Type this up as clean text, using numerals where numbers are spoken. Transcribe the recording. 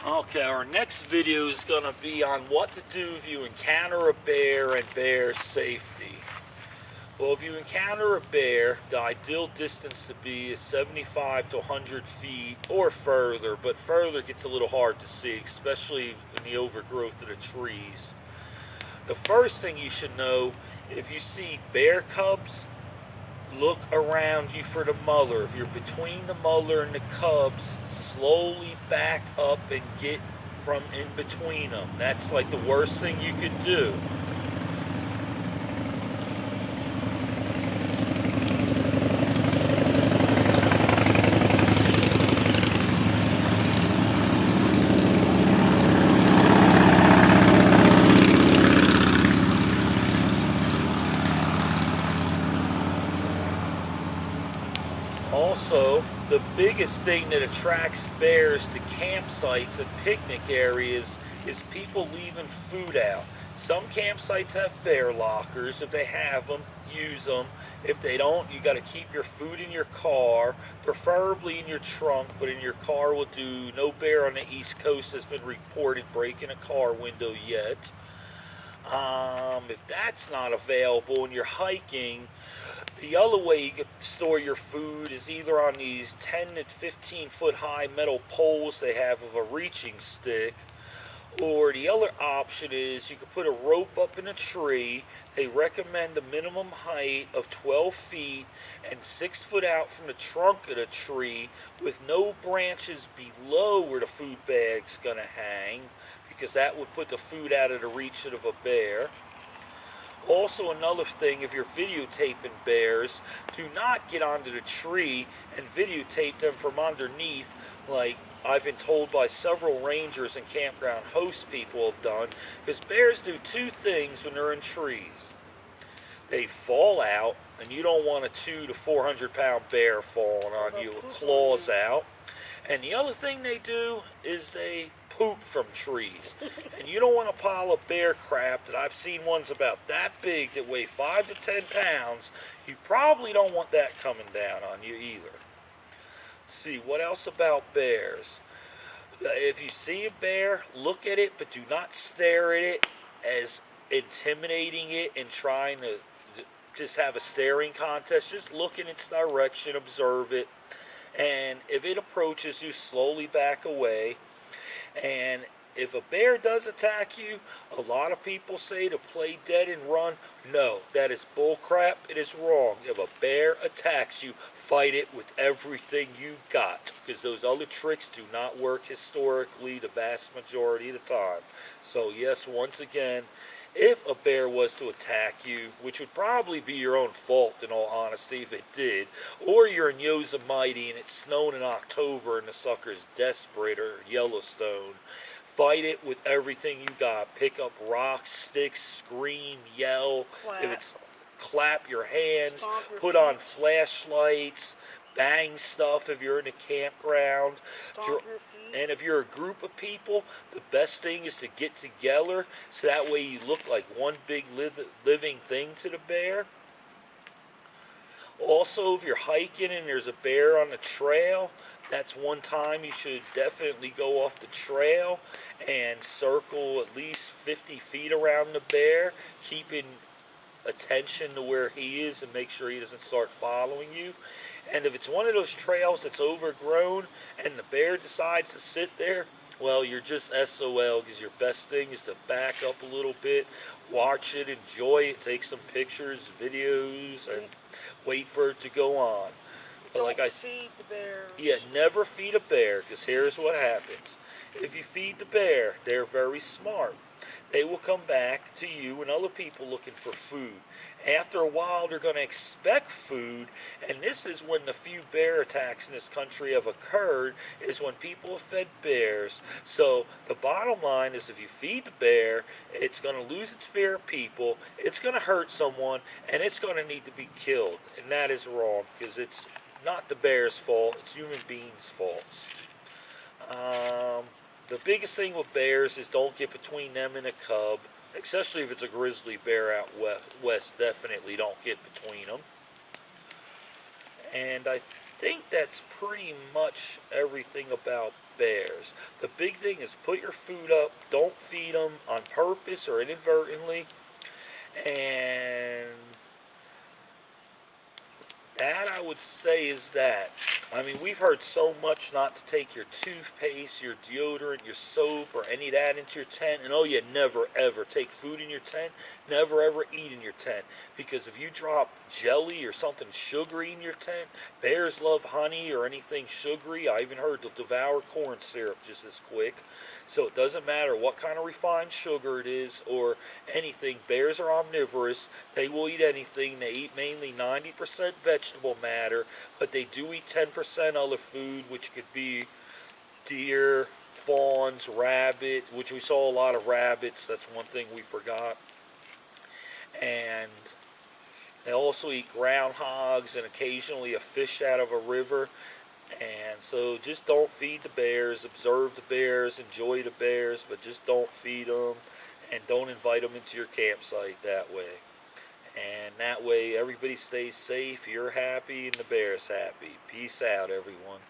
Okay, our next video is going to be on what to do if you encounter a bear and bear safety. Well, if you encounter a bear, the ideal distance to be is 75 to 100 feet or further, but further gets a little hard to see, especially in the overgrowth of the trees. The first thing you should know, if you see bear cubs, look around you for the mother. If you're between the mother and the cubs, slowly back up and get from in between them. That's like the worst thing you could do. Also, the biggest thing that attracts bears to campsites and picnic areas is people leaving food out. Some campsites have bear lockers. If they have them, use them. If they don't, you got to keep your food in your car, preferably in your trunk, but in your car will do. No bear on the East Coast has been reported breaking a car window yet. If that's not available and you're hiking, the other way you can store your food is either on these 10 to 15 foot high metal poles they have of a reaching stick, or the other option is you can put a rope up in a tree. They recommend a minimum height of 12 feet and 6 foot out from the trunk of the tree with no branches below where the food bag's going to hang, because that would put the food out of the reach of a bear. Also, another thing, if you're videotaping bears, do not get onto the tree and videotape them from underneath, like I've been told by several rangers and campground host people have done, because bears do two things when they're in trees. They fall out, and you don't want a 200 to 400 pound bear falling on you with claws out. And the other thing they do is they poop from trees. And you don't want a pile of bear crap that I've seen ones about that big that weigh 5 to 10 pounds. You probably don't want that coming down on you either. Let's see, what else about bears? If you see a bear, look at it, but do not stare at it as intimidating it and trying to just have a staring contest. Just look in its direction, observe it, and if it approaches you, slowly back away. And if a bear does attack you, a lot of people say to play dead and run. No, that is bullcrap. It is wrong. If a bear attacks you, fight it with everything you got, because those other tricks do not work historically the vast majority of the time. So yes, once again, if a bear was to attack you, which would probably be your own fault in all honesty if it did, or you're in Yosemite and it's snowing in October and the sucker's desperate, or Yellowstone, fight it with everything you got. Pick up rocks, sticks, scream, yell. Clap. If it's clap your hands, Stomp your put on feet. flashlights, bang stuff if you're in a campground. Stomp your feet. And if you're a group of people, the best thing is to get together so that way you look like one big living thing to the bear. Also, if you're hiking and there's a bear on the trail, that's one time you should definitely go off the trail and circle at least 50 feet around the bear, keeping attention to where he is and make sure he doesn't start following you. And if it's one of those trails that's overgrown and the bear decides to sit there, well, you're just SOL, because your best thing is to back up a little bit, watch it, enjoy it, take some pictures, videos, and wait for it to go on. But Don't feed the bears. yeah, never feed a bear, because here's what happens. If you feed the bear, they're very smart. They will come back to you and other people looking for food. After a while, they're going to expect food, and this is when the few bear attacks in this country have occurred, is when people have fed bears. So the bottom line is, if you feed the bear, it's going to lose its fear of people, it's going to hurt someone, and it's going to need to be killed. And that is wrong, because it's not the bear's fault, it's human beings' faults. The biggest thing with bears is don't get between them and a cub, especially if it's a grizzly bear out west. Definitely don't get between them. And I think that's pretty much everything about bears. The big thing is put your food up, don't feed them on purpose or inadvertently, and that I would say is that. I mean, we've heard so much not to take your toothpaste, your deodorant, your soap, or any of that into your tent. And oh, yeah, never ever take food in your tent. Never ever eat in your tent. Because if you drop jelly or something sugary in your tent, bears love honey or anything sugary. I even heard they'll devour corn syrup just as quick. So it doesn't matter what kind of refined sugar it is or anything. Bears are omnivorous. They will eat anything. They eat mainly 90% vegetable matter, but they do eat 10% other food, which could be deer, fawns, rabbit, which we saw a lot of rabbits. That's one thing we forgot. And they also eat groundhogs and occasionally a fish out of a river. And so just don't feed the bears, observe the bears, enjoy the bears, but just don't feed them and don't invite them into your campsite that way. And that way everybody stays safe, you're happy, and the bear's happy. Peace out, everyone.